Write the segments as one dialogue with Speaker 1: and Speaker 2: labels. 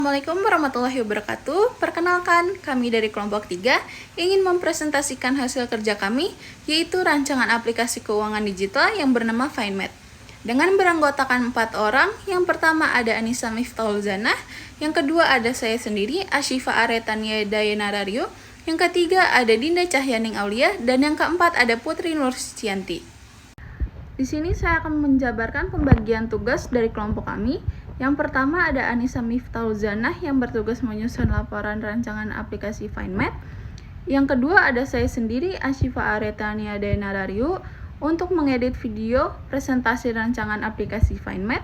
Speaker 1: Assalamualaikum warahmatullahi wabarakatuh. Perkenalkan, kami dari kelompok 3 ingin mempresentasikan hasil kerja kami, yaitu rancangan aplikasi keuangan digital yang bernama FindMate. Dengan beranggotakan 4 orang, yang pertama ada Anissa Miftahul Zanah, yang kedua ada saya sendiri, Ashifa Aretania Dayanarario, yang ketiga ada Dinda Cahyaning Aulia, dan yang keempat ada Putri Nursianti. Di sini saya akan menjabarkan pembagian tugas dari kelompok kami. Yang pertama ada Anissa Miftahul Zanah yang bertugas menyusun laporan rancangan aplikasi FindMate. Yang kedua ada saya sendiri, Ashifa Aretania Dayanarario, untuk mengedit video presentasi rancangan aplikasi FindMate.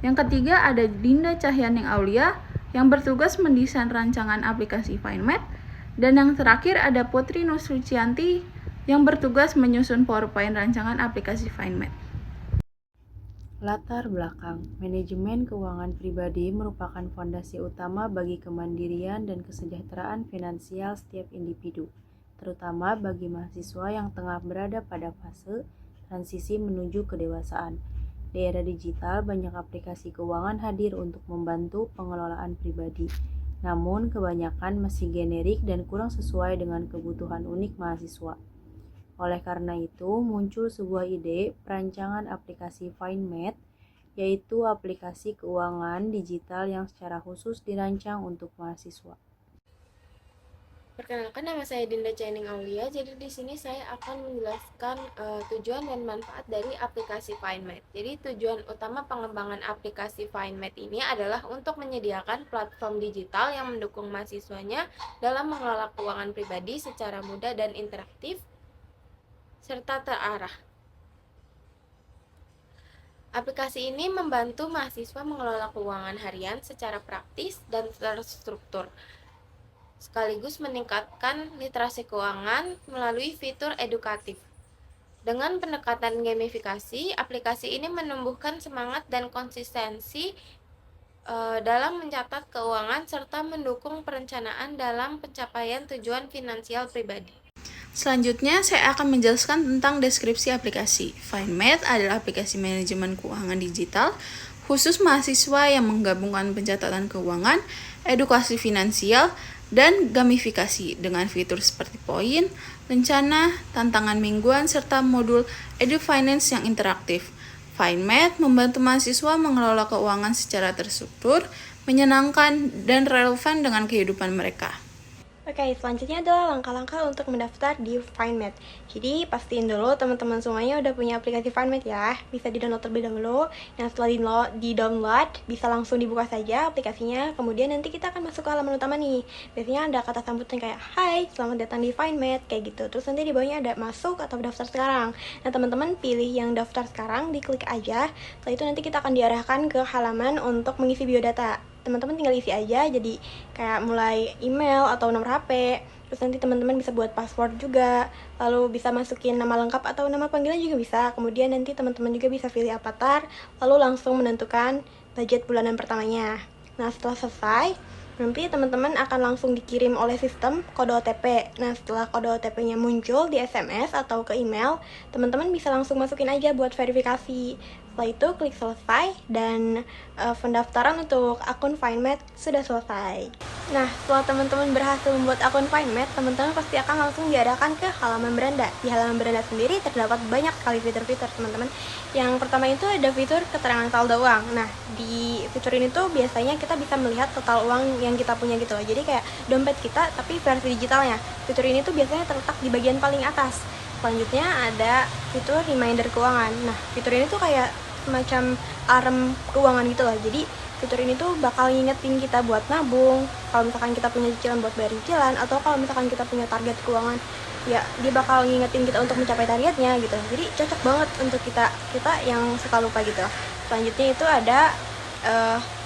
Speaker 1: Yang ketiga ada Dinda Cahyaning Aulia yang bertugas mendesain rancangan aplikasi FindMate. Dan yang terakhir ada Putri Nursianti yang bertugas menyusun PowerPoint rancangan aplikasi FindMate.
Speaker 2: Latar belakang, manajemen keuangan pribadi merupakan fondasi utama bagi kemandirian dan kesejahteraan finansial setiap individu, terutama bagi mahasiswa yang tengah berada pada fase transisi menuju kedewasaan. Di era digital, banyak aplikasi keuangan hadir untuk membantu pengelolaan pribadi, namun kebanyakan masih generik dan kurang sesuai dengan kebutuhan unik mahasiswa. Oleh karena itu, muncul sebuah ide perancangan aplikasi FindMate, yaitu aplikasi keuangan digital yang secara khusus dirancang untuk mahasiswa.
Speaker 3: Perkenalkan, nama saya Dinda Cahyaning Aulia. Jadi di sini saya akan menjelaskan tujuan dan manfaat dari aplikasi FindMate. Jadi tujuan utama pengembangan aplikasi FindMate ini adalah untuk menyediakan platform digital yang mendukung mahasiswanya dalam mengelola keuangan pribadi secara mudah dan interaktif serta terarah. Aplikasi ini membantu mahasiswa mengelola keuangan harian secara praktis dan terstruktur, sekaligus meningkatkan literasi keuangan melalui fitur edukatif. Dengan pendekatan gamifikasi, aplikasi ini menumbuhkan semangat dan konsistensi dalam mencatat keuangan serta mendukung perencanaan dalam pencapaian tujuan finansial pribadi.
Speaker 1: Selanjutnya, saya akan menjelaskan tentang deskripsi aplikasi. FindMate adalah aplikasi manajemen keuangan digital khusus mahasiswa yang menggabungkan pencatatan keuangan, edukasi finansial, dan gamifikasi dengan fitur seperti poin, rencana, tantangan mingguan, serta modul EduFinance yang interaktif. FindMate membantu mahasiswa mengelola keuangan secara terstruktur, menyenangkan, dan relevan dengan kehidupan mereka.
Speaker 4: Oke, selanjutnya adalah langkah-langkah untuk mendaftar di FindMate. Jadi, pastiin dulu teman-teman semuanya udah punya aplikasi FindMate ya. Bisa di-download terlebih dahulu. Yang setelah di-download, bisa langsung dibuka saja aplikasinya. Kemudian nanti kita akan masuk ke halaman utama nih. Biasanya ada kata sambutan kayak, "Hai, selamat datang di FindMate," kayak gitu. Terus nanti di bawahnya ada masuk atau daftar sekarang. Nah, teman-teman pilih yang daftar sekarang, diklik aja. Setelah itu nanti kita akan diarahkan ke halaman untuk mengisi biodata. Teman-teman tinggal isi aja, jadi kayak mulai email atau nomor HP. Terus nanti teman-teman bisa buat password juga, lalu bisa masukin nama lengkap atau nama panggilan juga bisa. Kemudian nanti teman-teman juga bisa pilih avatar, lalu langsung menentukan budget bulanan pertamanya. Nah, setelah selesai, nanti teman-teman akan langsung dikirim oleh sistem kode OTP. Nah, setelah kode OTP-nya muncul di SMS atau ke email, teman-teman bisa langsung masukin aja buat verifikasi. Setelah itu klik selesai dan pendaftaran untuk akun FindMate sudah selesai. Nah, setelah teman-teman berhasil membuat akun FindMate, teman-teman pasti akan langsung diarahkan ke halaman beranda. Di halaman beranda sendiri terdapat banyak sekali fitur-fitur, teman-teman. Yang pertama itu ada fitur keterangan saldo uang. Nah, di fitur ini tuh biasanya kita bisa melihat total uang yang kita punya gitu loh. Jadi kayak dompet kita tapi versi digitalnya. Fitur ini tuh biasanya terletak di bagian paling atas. Selanjutnya ada fitur reminder keuangan. Nah, fitur ini tuh kayak semacam alarm keuangan gitu loh. Jadi fitur ini tuh bakal ngingetin kita buat nabung, kalau misalkan kita punya cicilan buat bayar cicilan, atau kalau misalkan kita punya target keuangan, ya dia bakal ngingetin kita untuk mencapai targetnya gitu. Jadi cocok banget untuk kita yang suka lupa gitu. Selanjutnya itu ada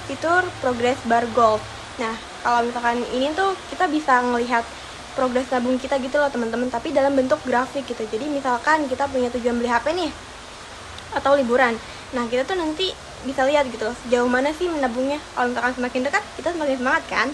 Speaker 4: fitur progress bar gold. Nah, kalau misalkan ini tuh kita bisa ngelihat progres nabung kita gitu loh teman-teman, tapi dalam bentuk grafik gitu. Jadi misalkan kita punya tujuan beli HP nih atau liburan, nah kita tuh nanti bisa lihat gitu loh sejauh mana sih menabungnya. Kalau misalkan semakin dekat, kita semakin semangat kan.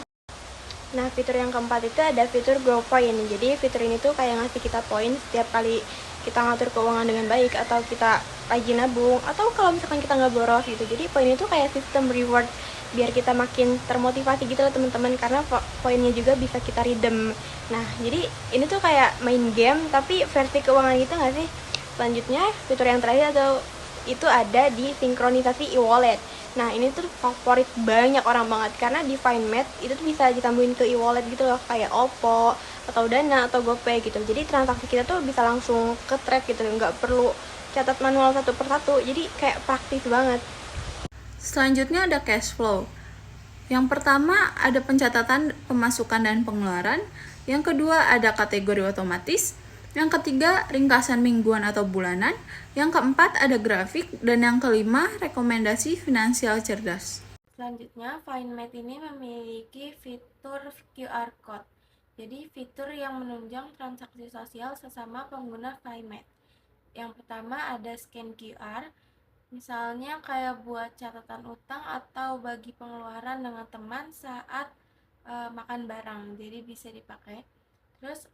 Speaker 4: Nah, fitur yang keempat itu ada fitur grow point. Jadi fitur ini tuh kayak ngasih kita poin setiap kali kita ngatur keuangan dengan baik, atau kita rajin nabung, atau kalau misalkan kita nggak boros gitu. Jadi poin itu kayak sistem reward biar kita makin termotivasi gitu loh teman-teman, karena poinnya juga bisa kita redeem. Nah, jadi ini tuh kayak main game tapi versi keuangan gitu nggak sih? Selanjutnya, fitur yang terakhir atau itu ada di sinkronisasi e-wallet. Nah, ini tuh favorit banyak orang banget karena di FineMate itu tuh bisa ditambahin ke e-wallet gitu loh, kayak OVO atau Dana atau GoPay gitu. Jadi transaksi kita tuh bisa langsung ke track gitu, nggak perlu catat manual satu persatu. Jadi kayak praktis banget.
Speaker 1: Selanjutnya ada cash flow. Yang pertama ada pencatatan pemasukan dan pengeluaran. Yang kedua ada kategori otomatis. Yang ketiga ringkasan mingguan atau bulanan. Yang keempat ada grafik. Dan yang kelima rekomendasi finansial cerdas.
Speaker 3: Selanjutnya, FineMate ini memiliki fitur QR Code. Jadi, fitur yang menunjang transaksi sosial sesama pengguna FineMate. Yang pertama ada scan QR, misalnya kayak buat catatan utang atau bagi pengeluaran dengan teman saat makan bareng, jadi bisa dipakai. Terus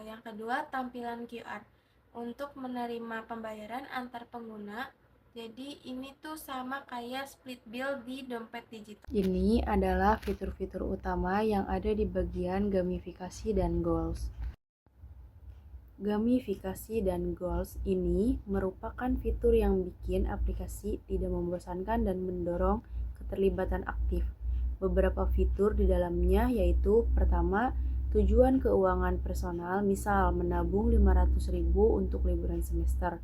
Speaker 3: yang kedua tampilan QR untuk menerima pembayaran antar pengguna. Jadi ini tuh sama kayak split bill di dompet digital.
Speaker 2: Ini adalah fitur-fitur utama yang ada di bagian gamifikasi dan goals. Gamifikasi dan goals ini merupakan fitur yang bikin aplikasi tidak membosankan dan mendorong keterlibatan aktif. Beberapa fitur di dalamnya yaitu pertama, tujuan keuangan personal, misal menabung 500.000 untuk liburan semester.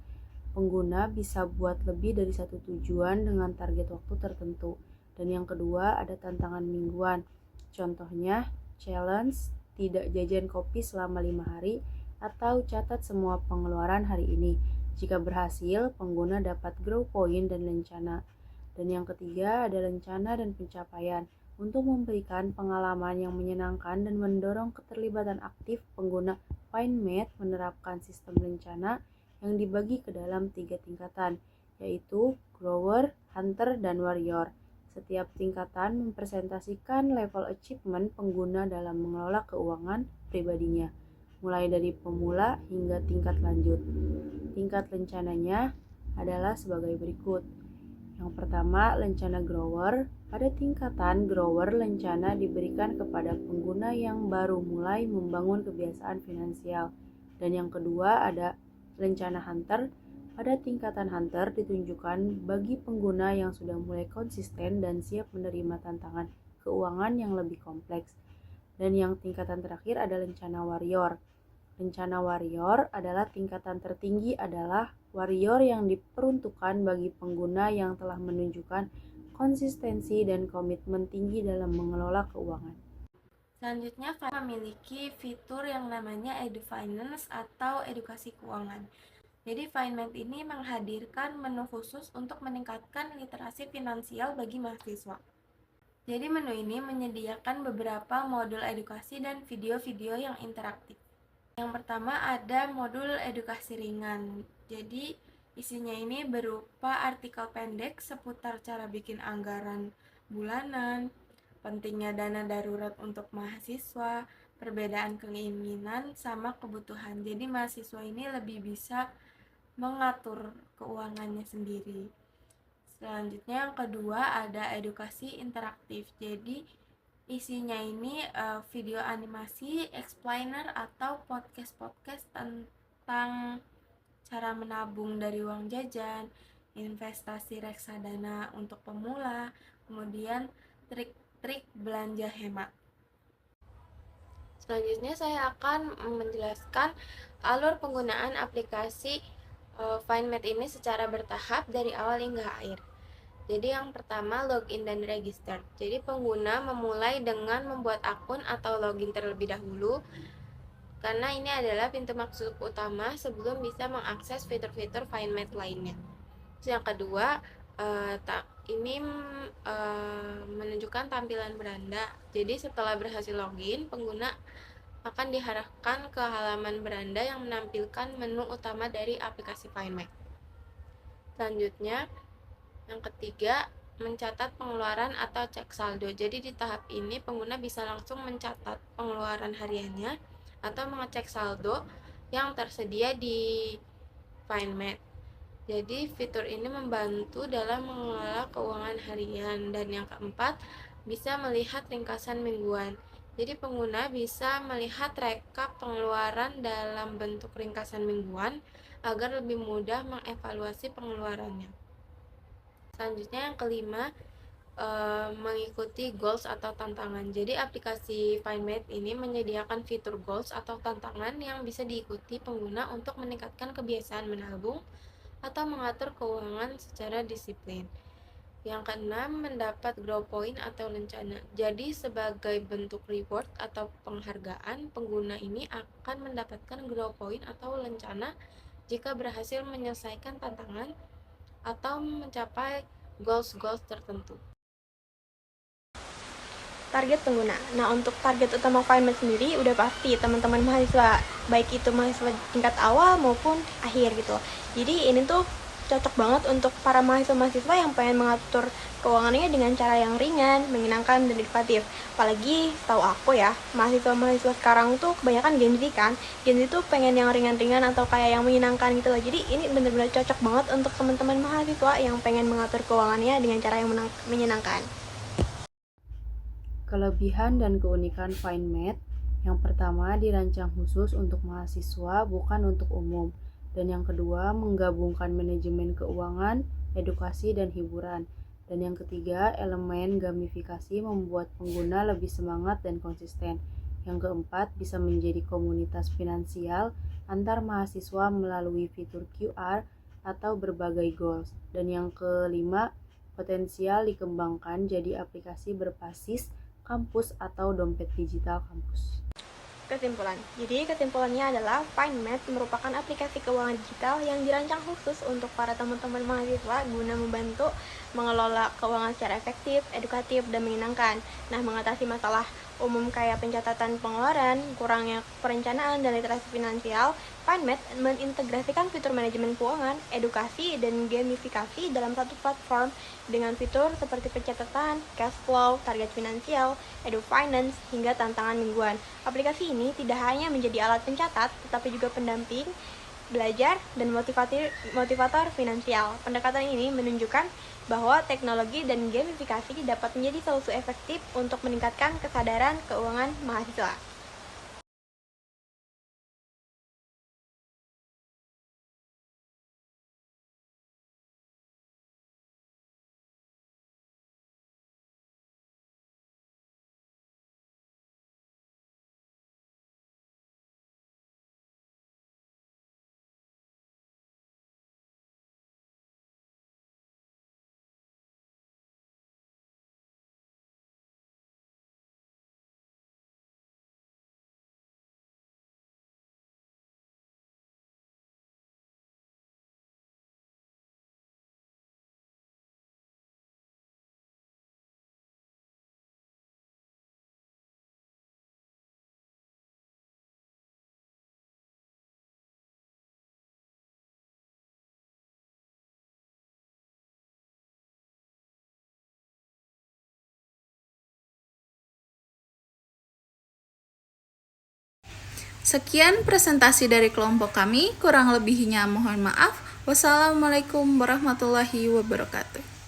Speaker 2: Pengguna bisa buat lebih dari satu tujuan dengan target waktu tertentu. Dan yang kedua ada tantangan mingguan. Contohnya, challenge tidak jajan kopi selama 5 hari atau catat semua pengeluaran hari ini. Jika berhasil, pengguna dapat grow point dan lencana. Dan yang ketiga ada lencana dan pencapaian. Untuk memberikan pengalaman yang menyenangkan dan mendorong keterlibatan aktif, pengguna FineMate menerapkan sistem lencana yang dibagi ke dalam 3 tingkatan, yaitu grower, hunter, dan warrior. Setiap tingkatan mempresentasikan level achievement pengguna dalam mengelola keuangan pribadinya, mulai dari pemula hingga tingkat lanjut. Tingkat lencananya adalah sebagai berikut. Yang pertama, lencana grower. Pada tingkatan grower, lencana diberikan kepada pengguna yang baru mulai membangun kebiasaan finansial. Dan yang kedua ada lencana hunter. Pada tingkatan hunter ditunjukkan bagi pengguna yang sudah mulai konsisten dan siap menerima tantangan keuangan yang lebih kompleks. Dan yang tingkatan terakhir ada lencana warrior. Lencana warrior adalah tingkatan tertinggi adalah warrior yang diperuntukkan bagi pengguna yang telah menunjukkan konsistensi dan komitmen tinggi dalam mengelola keuangan.
Speaker 3: Selanjutnya, Finemat memiliki fitur yang namanya EduFinance atau edukasi keuangan. Jadi FineMate ini menghadirkan menu khusus untuk meningkatkan literasi finansial bagi mahasiswa. Jadi menu ini menyediakan beberapa modul edukasi dan video-video yang interaktif. Yang pertama ada modul edukasi ringan. Jadi isinya ini berupa artikel pendek seputar cara bikin anggaran bulanan, pentingnya dana darurat untuk mahasiswa, perbedaan keinginan sama kebutuhan. Jadi mahasiswa ini lebih bisa mengatur keuangannya sendiri. Selanjutnya yang kedua ada edukasi interaktif. Jadi isinya ini video animasi, explainer atau podcast-podcast tentang cara menabung dari uang jajan, investasi reksadana untuk pemula, kemudian trik-trik belanja hemat. Selanjutnya saya akan menjelaskan alur penggunaan aplikasi FineMate ini secara bertahap dari awal hingga akhir. Jadi yang pertama login dan register. Jadi pengguna memulai dengan membuat akun atau login terlebih dahulu karena ini adalah pintu masuk utama sebelum bisa mengakses fitur-fitur FineMate lainnya. Terus yang kedua ini menunjukkan tampilan beranda. Jadi setelah berhasil login, pengguna akan diarahkan ke halaman beranda yang menampilkan menu utama dari aplikasi FineMate. Selanjutnya yang ketiga, mencatat pengeluaran atau cek saldo. Jadi di tahap ini pengguna bisa langsung mencatat pengeluaran hariannya atau mengecek saldo yang tersedia di FineMate. Jadi fitur ini membantu dalam mengelola keuangan harian. Dan yang keempat, bisa melihat ringkasan mingguan. Jadi pengguna bisa melihat rekap pengeluaran dalam bentuk ringkasan mingguan agar lebih mudah mengevaluasi pengeluarannya. Selanjutnya yang kelima, mengikuti goals atau tantangan. Jadi aplikasi FindMate ini menyediakan fitur goals atau tantangan yang bisa diikuti pengguna untuk meningkatkan kebiasaan menabung atau mengatur keuangan secara disiplin. Yang keenam, mendapat grow point atau lencana. Jadi sebagai bentuk reward atau penghargaan, pengguna ini akan mendapatkan grow point atau lencana jika berhasil menyelesaikan tantangan atau mencapai goals-goals tertentu.
Speaker 4: Target pengguna. Nah, untuk target utama FindMate sendiri udah pasti teman-teman mahasiswa, baik itu mahasiswa tingkat awal maupun akhir gitu. Jadi ini tuh cocok banget untuk para mahasiswa-mahasiswa yang pengen mengatur keuangannya dengan cara yang ringan, menyenangkan, dan edukatif. Apalagi tahu aku ya, mahasiswa-mahasiswa sekarang tuh kebanyakan Gen Z kan. Gen Z tuh pengen yang ringan-ringan atau kayak yang menyenangkan gitu loh. Jadi ini bener-bener cocok banget untuk teman-teman mahasiswa yang pengen mengatur keuangannya dengan cara yang menyenangkan.
Speaker 2: Kelebihan dan keunikan FindMate, yang pertama dirancang khusus untuk mahasiswa bukan untuk umum, dan yang kedua menggabungkan manajemen keuangan, edukasi, dan hiburan, dan yang ketiga elemen gamifikasi membuat pengguna lebih semangat dan konsisten. Yang keempat bisa menjadi komunitas finansial antar mahasiswa melalui fitur QR atau berbagai goals, dan yang kelima potensial dikembangkan jadi aplikasi berbasis kampus atau dompet digital kampus.
Speaker 4: Kesimpulan. Jadi kesimpulannya adalah FindMate merupakan aplikasi keuangan digital yang dirancang khusus untuk para teman-teman mahasiswa guna membantu mengelola keuangan secara efektif, edukatif, dan menyenangkan. Nah, mengatasi masalah umum kayak pencatatan pengeluaran, kurangnya perencanaan, dan literasi finansial, FindMate mengintegrasikan fitur manajemen keuangan, edukasi, dan gamifikasi dalam satu platform dengan fitur seperti pencatatan, cash flow, target finansial, EduFinance, hingga tantangan mingguan. Aplikasi ini tidak hanya menjadi alat pencatat, tetapi juga pendamping, belajar, dan motivator finansial. Pendekatan ini menunjukkan bahwa teknologi dan gamifikasi dapat menjadi solusi efektif untuk meningkatkan kesadaran keuangan mahasiswa.
Speaker 1: Sekian presentasi dari kelompok kami, kurang lebihnya mohon maaf. Wassalamualaikum warahmatullahi wabarakatuh.